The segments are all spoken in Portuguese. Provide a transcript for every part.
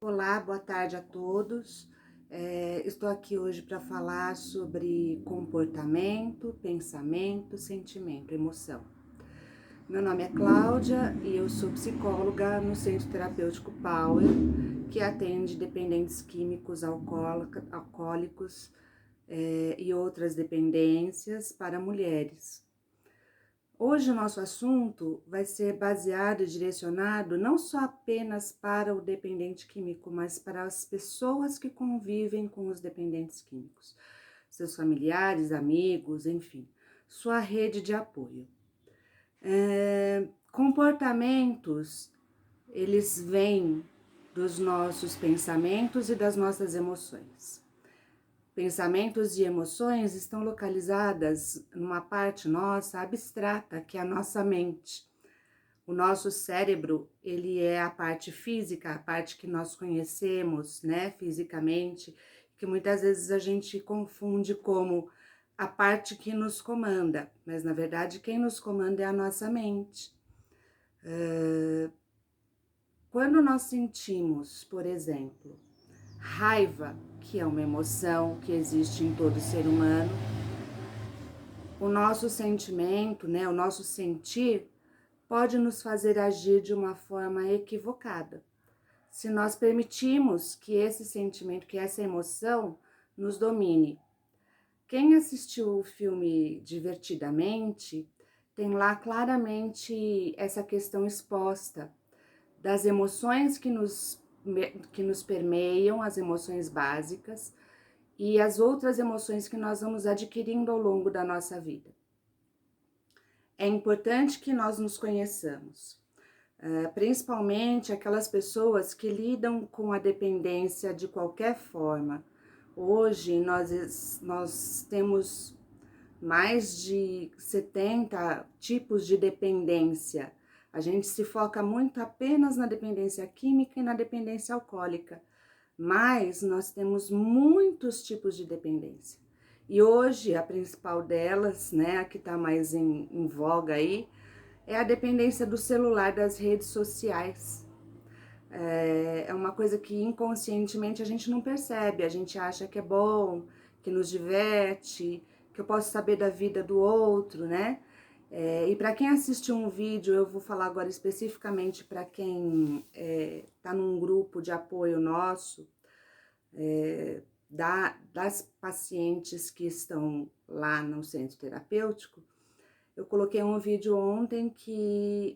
Olá, boa tarde a todos. Estou aqui hoje para falar sobre comportamento, pensamento, sentimento, emoção. Meu nome é Cláudia e eu sou psicóloga no Centro Terapêutico Power, que atende dependentes químicos, alcoólicos e outras dependências para mulheres. Hoje o nosso assunto vai ser baseado e direcionado não só apenas para o dependente químico, mas para as pessoas que convivem com os dependentes químicos, seus familiares, amigos, enfim, sua rede de apoio. Comportamentos, eles vêm dos nossos pensamentos e das nossas emoções. Pensamentos e emoções estão localizadas numa parte nossa abstrata, que é a nossa mente. O nosso cérebro, ele é a parte física, a parte que nós conhecemos, né, fisicamente, que muitas vezes a gente confunde como a parte que nos comanda, mas na verdade quem nos comanda é a nossa mente. Quando nós sentimos, por exemplo, raiva, que é uma emoção que existe em todo ser humano, o nosso sentimento, né, o nosso sentir, pode nos fazer agir de uma forma equivocada. Se nós permitimos que esse sentimento, que essa emoção nos domine. Quem assistiu o filme Divertidamente, tem lá claramente essa questão exposta das emoções que nos permeiam, as emoções básicas, e as outras emoções que nós vamos adquirindo ao longo da nossa vida. É importante que nós nos conheçamos, principalmente aquelas pessoas que lidam com a dependência de qualquer forma. Hoje nós temos mais de 70 tipos de dependência. A gente se foca muito apenas na dependência química e na dependência alcoólica, mas nós temos muitos tipos de dependência. E hoje a principal delas, né, a que está mais em voga aí, é a dependência do celular, das redes sociais. É uma coisa que inconscientemente a gente não percebe, a gente acha que é bom, que nos diverte, que eu posso saber da vida do outro, né? E para quem assistiu um vídeo, eu vou falar agora especificamente para quem está num grupo de apoio nosso, das pacientes que estão lá no centro terapêutico. Eu coloquei um vídeo ontem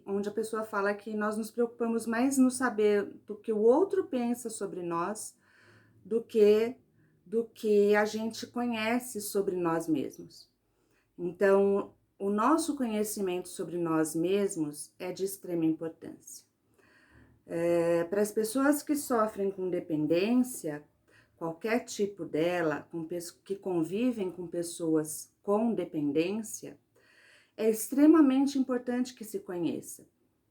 onde a pessoa fala que nós nos preocupamos mais no saber do que o outro pensa sobre nós do que a gente conhece sobre nós mesmos. Então, o nosso conhecimento sobre nós mesmos é de extrema importância. Para as pessoas que sofrem com dependência, qualquer tipo dela, que convivem com pessoas com dependência, é extremamente importante que se conheça.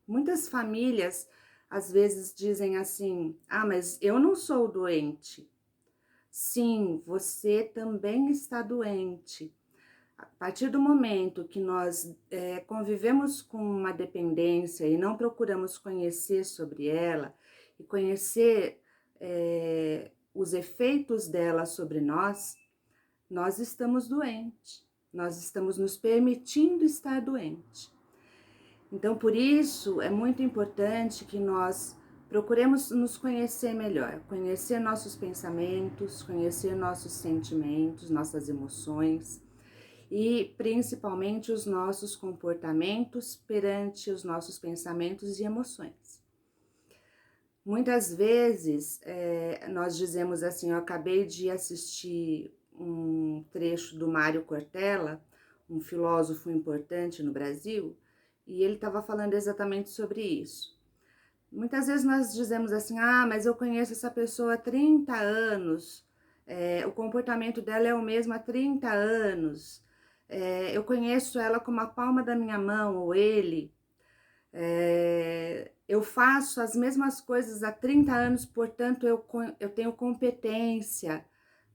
Muitas famílias às vezes dizem assim: ah, mas eu não sou doente. Sim, você também está doente. A partir do momento que nós convivemos com uma dependência e não procuramos conhecer sobre ela e conhecer os efeitos dela sobre nós, nós estamos doentes. Nós estamos nos permitindo estar doente. Então, por isso, é muito importante que nós procuremos nos conhecer melhor, conhecer nossos pensamentos, conhecer nossos sentimentos, nossas emoções e principalmente os nossos comportamentos perante os nossos pensamentos e emoções. Muitas vezes nós dizemos assim: eu acabei de assistir um trecho do Mário Cortella, um filósofo importante no Brasil, e ele estava falando exatamente sobre isso. Muitas vezes nós dizemos assim: ah, mas eu conheço essa pessoa há 30 anos, o comportamento dela é o mesmo há 30 anos, eu conheço ela como a palma da minha mão, ou ele, eu faço as mesmas coisas há 30 anos, portanto eu tenho competência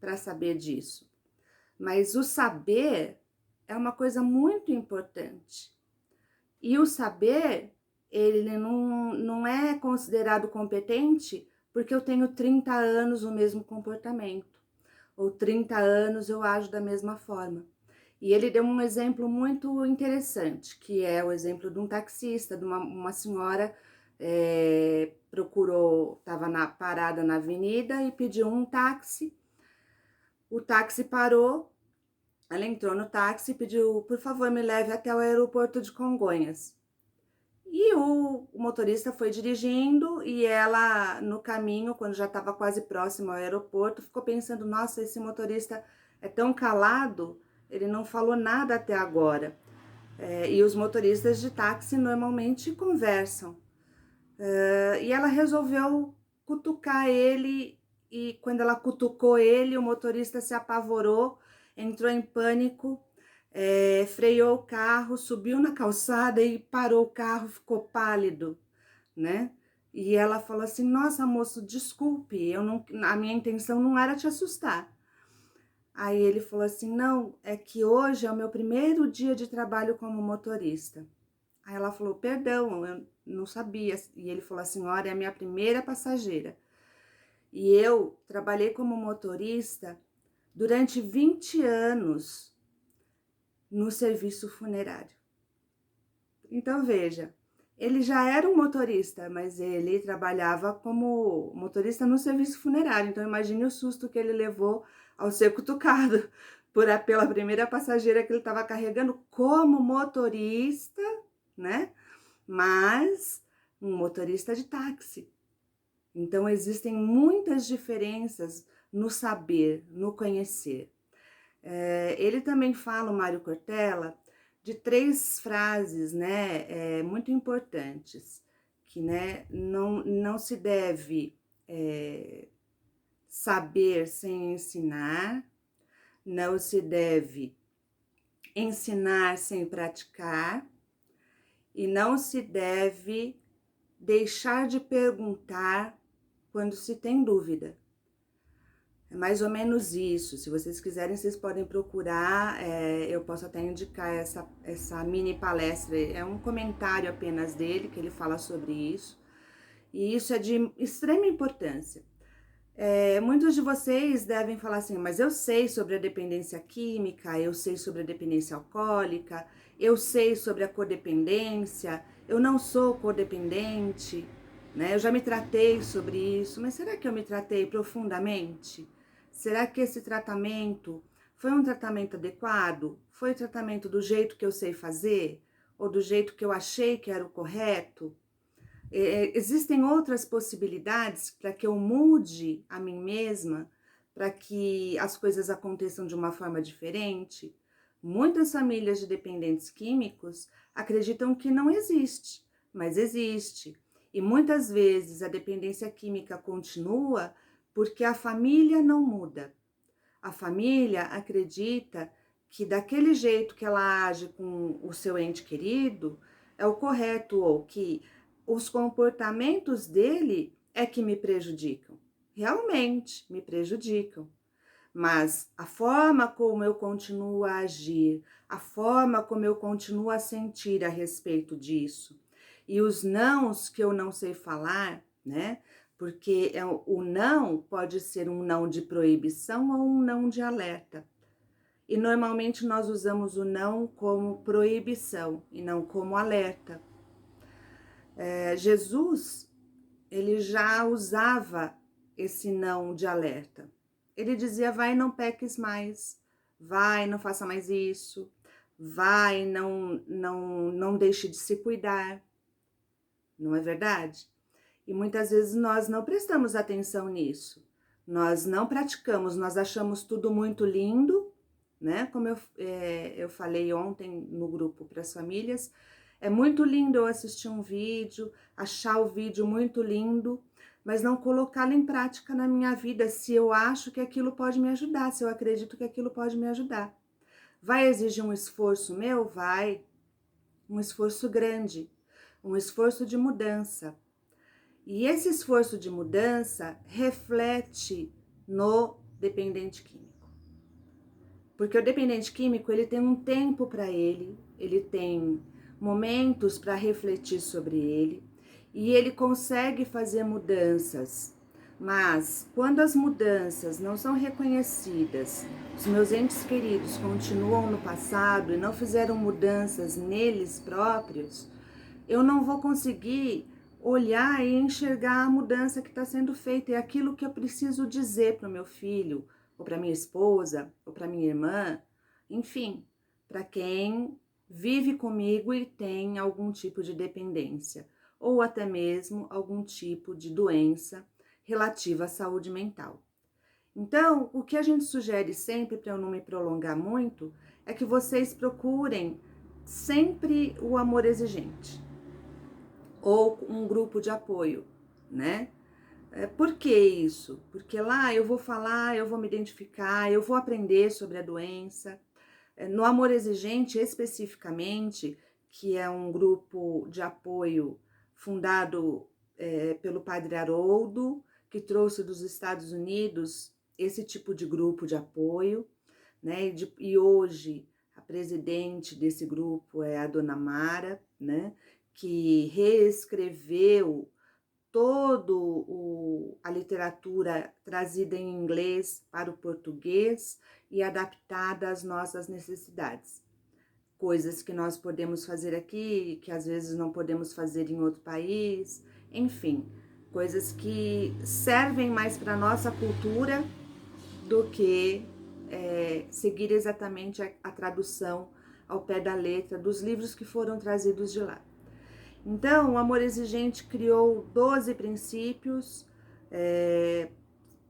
para saber disso. Mas o saber é uma coisa muito importante. E o saber, ele não é considerado competente porque eu tenho 30 anos o mesmo comportamento, ou 30 anos eu ajo da mesma forma. E ele deu um exemplo muito interessante, que é o exemplo de um taxista, de uma senhora estava parada na avenida e pediu um táxi. O táxi parou, ela entrou no táxi e pediu, por favor, me leve até o aeroporto de Congonhas. E o motorista foi dirigindo e ela, no caminho, quando já estava quase próximo ao aeroporto, ficou pensando, nossa, esse motorista é tão calado, ele não falou nada até agora. E os motoristas de táxi normalmente conversam. E ela resolveu cutucar ele, e quando ela cutucou ele, o motorista se apavorou, entrou em pânico, freou o carro, subiu na calçada e parou o carro, ficou pálido, né? E ela falou assim, nossa, moço, desculpe, a minha intenção não era te assustar. Aí ele falou assim, não, é que hoje é o meu primeiro dia de trabalho como motorista. Aí ela falou, perdão, eu não sabia. E ele falou, a senhora é a minha primeira passageira. E eu trabalhei como motorista durante 20 anos no serviço funerário. Então, veja, ele já era um motorista, mas ele trabalhava como motorista no serviço funerário. Então, imagine o susto que ele levou ao ser cutucado pela primeira passageira que ele estava carregando como motorista, né? Mas um motorista de táxi. Então, existem muitas diferenças no saber, no conhecer. Ele também fala, o Mário Cortella, de 3 frases, né, muito importantes, que, né, não se deve saber sem ensinar, não se deve ensinar sem praticar, e não se deve deixar de perguntar quando se tem dúvida. É mais ou menos isso. Se vocês quiserem, vocês podem procurar. Eu posso até indicar essa mini palestra. É um comentário apenas dele, que ele fala sobre isso. E isso é de extrema importância. Muitos de vocês devem falar assim, mas eu sei sobre a dependência química, eu sei sobre a dependência alcoólica, eu sei sobre a codependência, eu não sou codependente, né? Eu já me tratei sobre isso, mas será que eu me tratei profundamente? Será que esse tratamento foi um tratamento adequado? Foi o tratamento do jeito que eu sei fazer? Ou do jeito que eu achei que era o correto? Existem outras possibilidades para que eu mude a mim mesma, para que as coisas aconteçam de uma forma diferente? Muitas famílias de dependentes químicos acreditam que não existe, mas existe. E muitas vezes a dependência química continua porque a família não muda. A família acredita que daquele jeito que ela age com o seu ente querido é o correto, ou que os comportamentos dele é que me prejudicam. Realmente me prejudicam. Mas a forma como eu continuo a agir, a forma como eu continuo a sentir a respeito disso, e os nãos que eu não sei falar, né? Porque o não pode ser um não de proibição ou um não de alerta. E normalmente nós usamos o não como proibição e não como alerta. Jesus, ele já usava esse não de alerta. Ele dizia, vai, não peques mais, vai, não faça mais isso, vai, não deixe de se cuidar. Não é verdade? E muitas vezes nós não prestamos atenção nisso. Nós não praticamos, nós achamos tudo muito lindo, né? Como eu falei ontem no grupo para as famílias, é muito lindo eu assistir um vídeo, achar o vídeo muito lindo, mas não colocá-lo em prática na minha vida se eu acho que aquilo pode me ajudar, se eu acredito que aquilo pode me ajudar. Vai exigir um esforço meu? Vai. Um esforço grande, um esforço de mudança. E esse esforço de mudança reflete no dependente químico. Porque o dependente químico, ele tem um tempo para ele tem momentos para refletir sobre ele, e ele consegue fazer mudanças Mas quando as mudanças não são reconhecidas, os meus entes queridos continuam no passado e não fizeram mudanças neles próprios, eu não vou conseguir olhar e enxergar a mudança que está sendo feita. É aquilo que eu preciso dizer para o meu filho, ou para minha esposa, ou para minha irmã, enfim, para quem vive comigo e tem algum tipo de dependência, ou até mesmo algum tipo de doença relativa à saúde mental. Então, o que a gente sugere sempre, para eu não me prolongar muito, é que vocês procurem sempre o amor exigente ou um grupo de apoio, né? Por que isso? Porque lá eu vou falar, eu vou me identificar, eu vou aprender sobre a doença. No Amor Exigente, especificamente, que é um grupo de apoio fundado pelo Padre Haroldo, que trouxe dos Estados Unidos esse tipo de grupo de apoio, né? E hoje a presidente desse grupo é a Dona Mara, né? Que reescreveu a literatura trazida em inglês para o português e adaptada às nossas necessidades. Coisas que nós podemos fazer aqui, que às vezes não podemos fazer em outro país, enfim, coisas que servem mais para a nossa cultura do que seguir exatamente a tradução ao pé da letra dos livros que foram trazidos de lá. Então, o Amor Exigente criou 12 princípios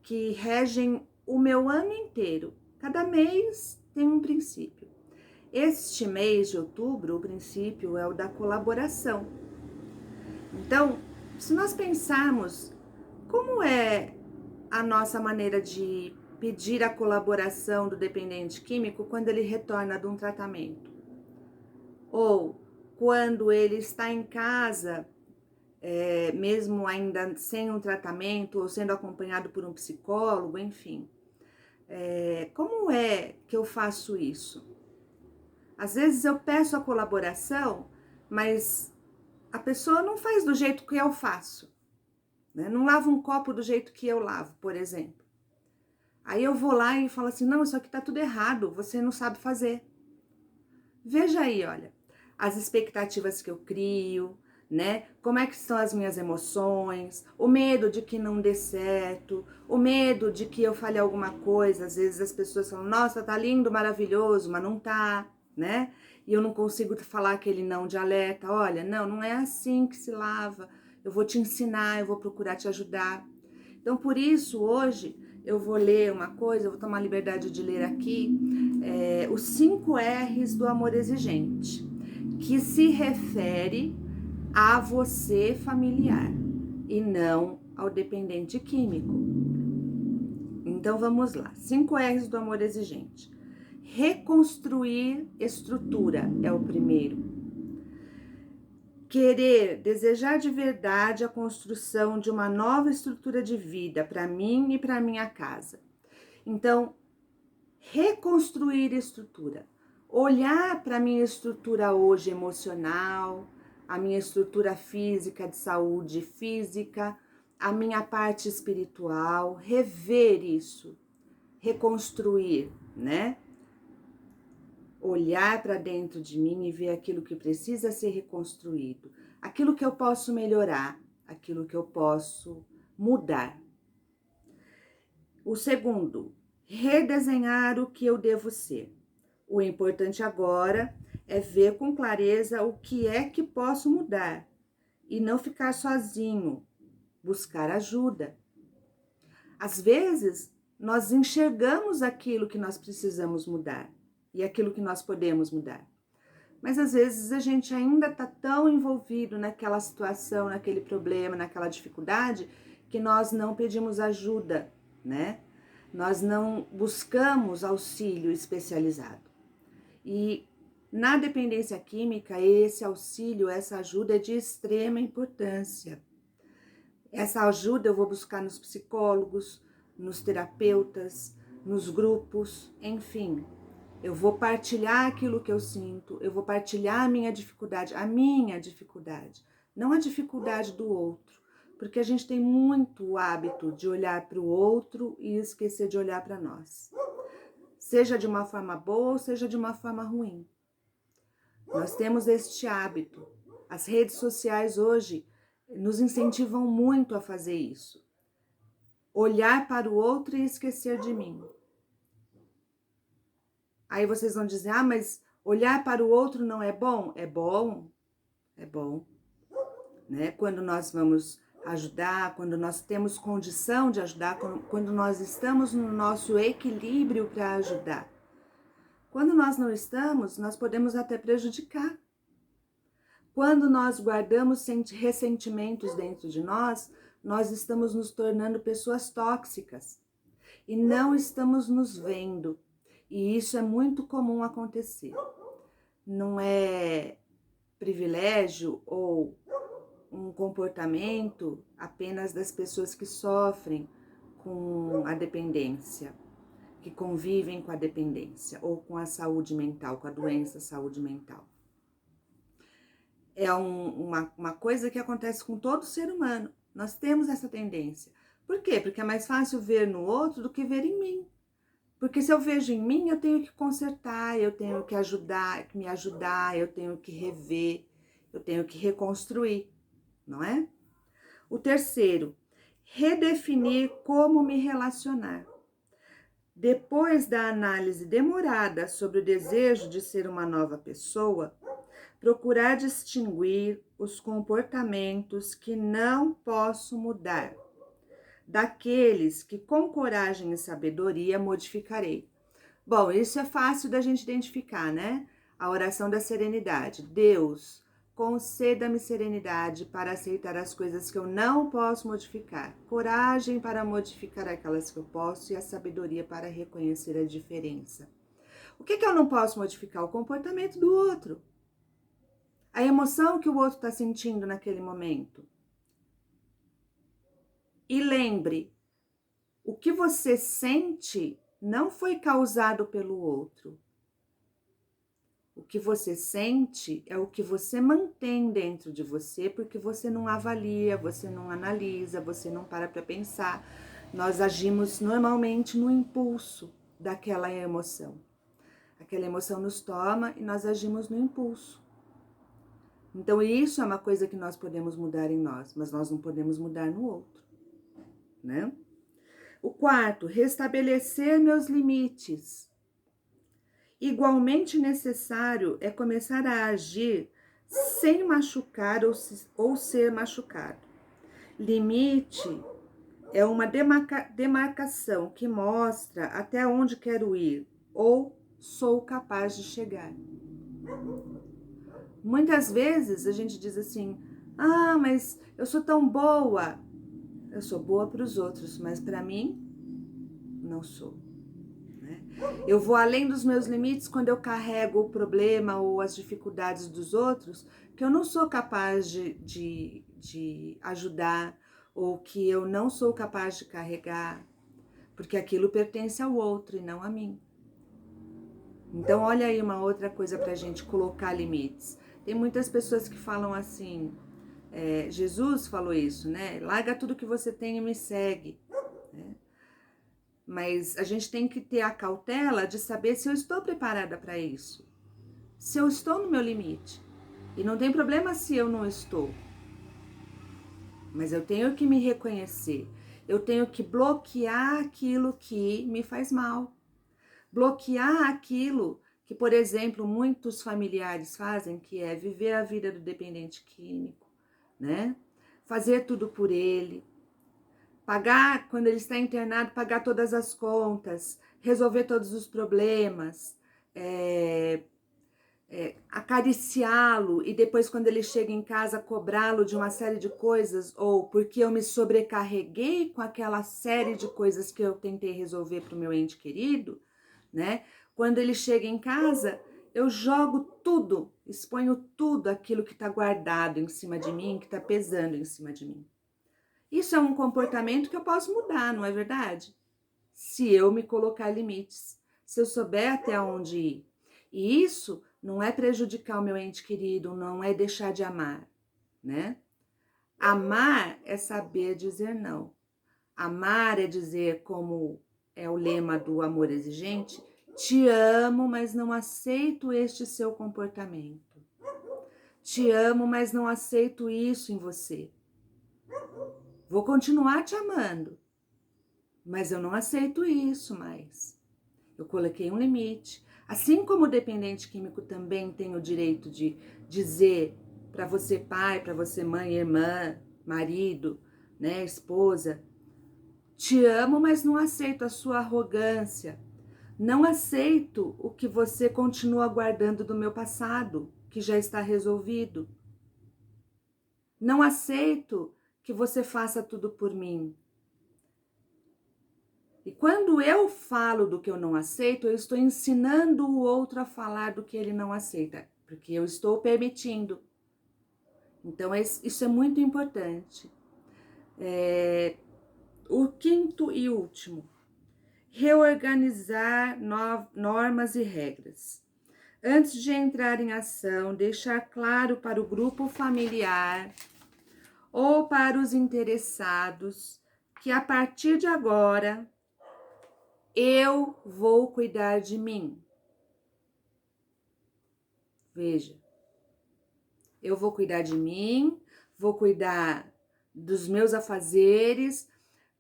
que regem o meu ano inteiro. Cada mês tem um princípio. Este mês de outubro, o princípio é o da colaboração. Então, se nós pensarmos como é a nossa maneira de pedir a colaboração do dependente químico quando ele retorna de um tratamento, ou quando ele está em casa, mesmo ainda sem um tratamento ou sendo acompanhado por um psicólogo, enfim. Como é que eu faço isso? Às vezes eu peço a colaboração, mas a pessoa não faz do jeito que eu faço, né? Não lava um copo do jeito que eu lavo, por exemplo. Aí eu vou lá e falo assim, não, isso aqui tá tudo errado, você não sabe fazer. Veja aí, olha, as expectativas que eu crio, né? Como é que estão as minhas emoções, o medo de que não dê certo, o medo de que eu fale alguma coisa. Às vezes as pessoas falam, nossa, tá lindo, maravilhoso, mas não tá, né? E eu não consigo falar aquele não de alerta. Olha, não é assim que se lava. Eu vou te ensinar, eu vou procurar te ajudar. Então, por isso, hoje, eu vou ler uma coisa, eu vou tomar a liberdade de ler aqui, os 5 R's do amor exigente, que se refere a você familiar e não ao dependente químico. Então, vamos lá. 5 R's do amor exigente. Reconstruir estrutura é o primeiro. Querer, desejar de verdade a construção de uma nova estrutura de vida para mim e para minha casa. Então, reconstruir estrutura. Olhar para a minha estrutura hoje emocional, a minha estrutura física, de saúde física, a minha parte espiritual, rever isso, reconstruir, né? Olhar para dentro de mim e ver aquilo que precisa ser reconstruído, aquilo que eu posso melhorar, aquilo que eu posso mudar. O segundo, redesenhar o que eu devo ser. O importante agora é ver com clareza o que é que posso mudar e não ficar sozinho, buscar ajuda. Às vezes, nós enxergamos aquilo que nós precisamos mudar e aquilo que nós podemos mudar. Mas às vezes a gente ainda está tão envolvido naquela situação, naquele problema, naquela dificuldade, que nós não pedimos ajuda, né? Nós não buscamos auxílio especializado. E na dependência química, esse auxílio, essa ajuda é de extrema importância. Essa ajuda eu vou buscar nos psicólogos, nos terapeutas, nos grupos, enfim. Eu vou partilhar aquilo que eu sinto, eu vou partilhar a minha dificuldade, não a dificuldade do outro. Porque a gente tem muito o hábito de olhar para o outro e esquecer de olhar para nós. Seja de uma forma boa ou seja de uma forma ruim. Nós temos este hábito. As redes sociais hoje nos incentivam muito a fazer isso. Olhar para o outro e esquecer de mim. Aí vocês vão dizer, ah, mas olhar para o outro não é bom? É bom, é bom. Né? Quando nós vamos ajudar, quando nós temos condição de ajudar, quando nós estamos no nosso equilíbrio para ajudar. Quando nós não estamos, nós podemos até prejudicar. Quando nós guardamos ressentimentos dentro de nós, nós estamos nos tornando pessoas tóxicas e não estamos nos vendo. E isso é muito comum acontecer. Não é privilégio ou um comportamento apenas das pessoas que sofrem com a dependência, que convivem com a dependência ou com a saúde mental, com a doença saúde mental. É uma coisa que acontece com todo ser humano. Nós temos essa tendência. Por quê? Porque é mais fácil ver no outro do que ver em mim. Porque se eu vejo em mim, eu tenho que consertar, eu tenho que ajudar, me ajudar, eu tenho que rever, eu tenho que reconstruir, não é? O terceiro, redefinir como me relacionar. Depois da análise demorada sobre o desejo de ser uma nova pessoa, procurar distinguir os comportamentos que não posso mudar, daqueles que com coragem e sabedoria modificarei. Bom, isso é fácil da gente identificar, né? A oração da serenidade. Deus, conceda-me serenidade para aceitar as coisas que eu não posso modificar, coragem para modificar aquelas que eu posso e a sabedoria para reconhecer a diferença. O que eu não posso modificar? O comportamento do outro. A emoção que o outro está sentindo naquele momento. E lembre, o que você sente não foi causado pelo outro. O que você sente é o que você mantém dentro de você, porque você não avalia, você não analisa, você não para pensar. Nós agimos normalmente no impulso daquela emoção. Aquela emoção nos toma e nós agimos no impulso. Então isso é uma coisa que nós podemos mudar em nós, mas nós não podemos mudar no outro, né? O quarto, restabelecer meus limites. Igualmente necessário é começar a agir sem machucar ou ser machucado. Limite é uma demarcação que mostra até onde quero ir ou sou capaz de chegar. Muitas vezes a gente diz assim, ah, mas eu sou tão boa. Eu sou boa para os outros, mas para mim, não sou. Eu vou além dos meus limites quando eu carrego o problema ou as dificuldades dos outros, que eu não sou capaz de ajudar, ou que eu não sou capaz de carregar, porque aquilo pertence ao outro e não a mim. Então, olha aí uma outra coisa para a gente colocar limites. Tem muitas pessoas que falam assim, Jesus falou isso, né? Larga tudo que você tem e me segue, né? Mas a gente tem que ter a cautela de saber se eu estou preparada para isso. Se eu estou no meu limite. E não tem problema se eu não estou. Mas eu tenho que me reconhecer. Eu tenho que bloquear aquilo que me faz mal. Bloquear aquilo que, por exemplo, muitos familiares fazem, que é viver a vida do dependente químico, né? Fazer tudo por ele. Pagar, quando ele está internado, pagar todas as contas, resolver todos os problemas, acariciá-lo e depois, quando ele chega em casa, cobrá-lo de uma série de coisas, ou porque eu me sobrecarreguei com aquela série de coisas que eu tentei resolver para o meu ente querido, né? Quando ele chega em casa, eu jogo tudo, exponho tudo aquilo que está guardado em cima de mim, que está pesando em cima de mim. Isso é um comportamento que eu posso mudar, não é verdade? Se eu me colocar limites, se eu souber até onde ir. E isso não é prejudicar o meu ente querido, não é deixar de amar, né? Amar é saber dizer não. Amar é dizer, como é o lema do amor exigente, te amo, mas não aceito este seu comportamento. Te amo, mas não aceito isso em você. Vou continuar te amando, mas eu não aceito isso mais. Eu coloquei um limite. Assim como o dependente químico também tem o direito de dizer para você pai, para você mãe, irmã, marido, né, esposa, te amo, mas não aceito a sua arrogância. Não aceito o que você continua guardando do meu passado, que já está resolvido. Não aceito que você faça tudo por mim. E quando eu falo do que eu não aceito, eu estou ensinando o outro a falar do que ele não aceita, porque eu estou permitindo. Então, isso é muito importante. O quinto e último, reorganizar normas e regras. Antes de entrar em ação, deixar claro para o grupo familiar ou para os interessados que a partir de agora eu vou cuidar de mim. Veja, eu vou cuidar de mim, vou cuidar dos meus afazeres,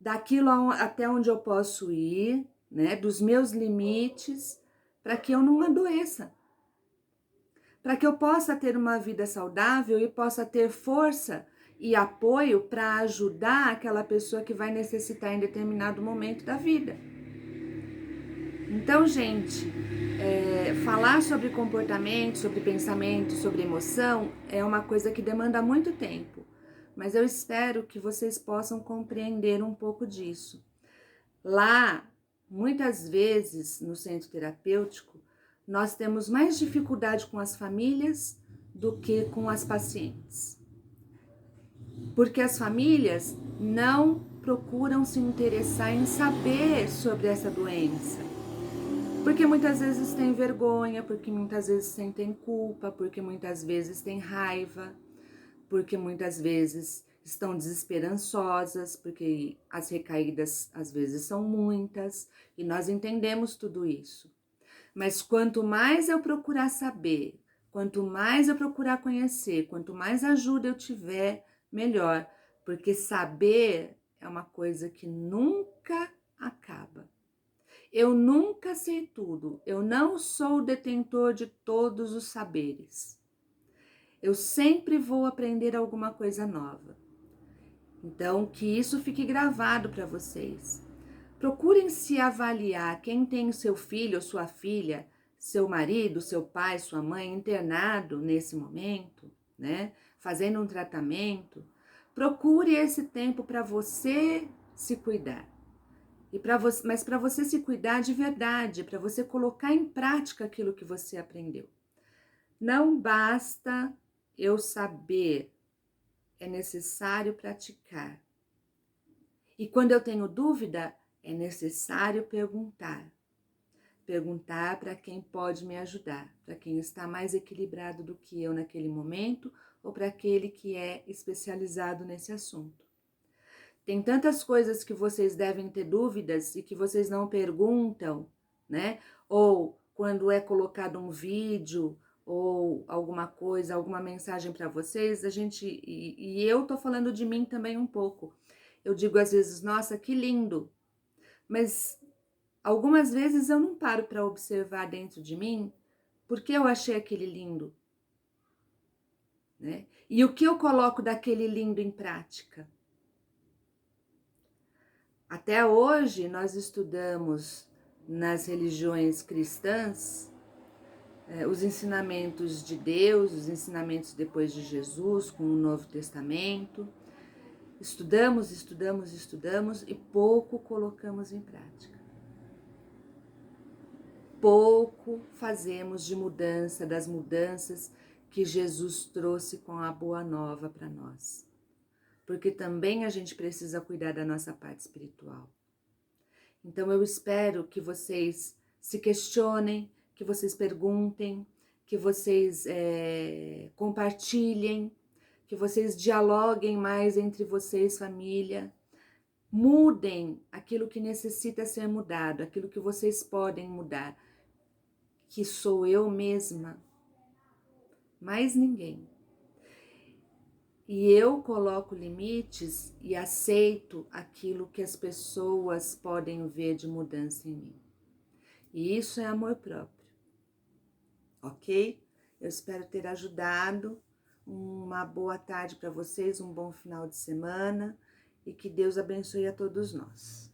daquilo até onde eu posso ir, né, dos meus limites, para que eu não adoeça, para que eu possa ter uma vida saudável e possa ter força e apoio para ajudar aquela pessoa que vai necessitar em determinado momento da vida. Então, gente, falar sobre comportamento, sobre pensamento, sobre emoção é uma coisa que demanda muito tempo, mas eu espero que vocês possam compreender um pouco disso. Lá, muitas vezes, no centro terapêutico, nós temos mais dificuldade com as famílias do que com as pacientes. Porque as famílias não procuram se interessar em saber sobre essa doença. Porque muitas vezes tem vergonha, porque muitas vezes sentem culpa, porque muitas vezes tem raiva, porque muitas vezes estão desesperançosas, porque as recaídas às vezes são muitas, e nós entendemos tudo isso. Mas quanto mais eu procurar saber, quanto mais eu procurar conhecer, quanto mais ajuda eu tiver, melhor, porque saber é uma coisa que nunca acaba. Eu nunca sei tudo, eu não sou o detentor de todos os saberes. Eu sempre vou aprender alguma coisa nova. Então, que isso fique gravado para vocês. Procurem se avaliar. Quem tem o seu filho ou sua filha, seu marido, seu pai, sua mãe internado nesse momento, né? Fazendo um tratamento. Procure esse tempo para você se cuidar. Mas para você se cuidar de verdade, para você colocar em prática aquilo que você aprendeu. Não basta eu saber, é necessário praticar. E quando eu tenho dúvida, é necessário perguntar. Perguntar para quem pode me ajudar, para quem está mais equilibrado do que eu naquele momento ou para aquele que é especializado nesse assunto. Tem tantas coisas que vocês devem ter dúvidas e que vocês não perguntam, né? Ou quando é colocado um vídeo ou alguma coisa, alguma mensagem para vocês, e eu tô falando de mim também um pouco. Eu digo às vezes, nossa, que lindo. Mas algumas vezes eu não paro para observar dentro de mim porque eu achei aquele lindo, né? E o que eu coloco daquele lindo em prática? Até hoje nós estudamos nas religiões cristãs os ensinamentos de Deus, os ensinamentos depois de Jesus com o Novo Testamento. Estudamos e pouco colocamos em prática. Pouco fazemos de mudança, das mudanças que Jesus trouxe com a boa nova para nós. Porque também a gente precisa cuidar da nossa parte espiritual. Então eu espero que vocês se questionem, que vocês perguntem, que vocês compartilhem, que vocês dialoguem mais entre vocês, família. Mudem aquilo que necessita ser mudado, aquilo que vocês podem mudar, que sou eu mesma, mais ninguém. E eu coloco limites e aceito aquilo que as pessoas podem ver de mudança em mim. E isso é amor próprio, ok? Eu espero ter ajudado. Uma boa tarde para vocês, um bom final de semana e que Deus abençoe a todos nós.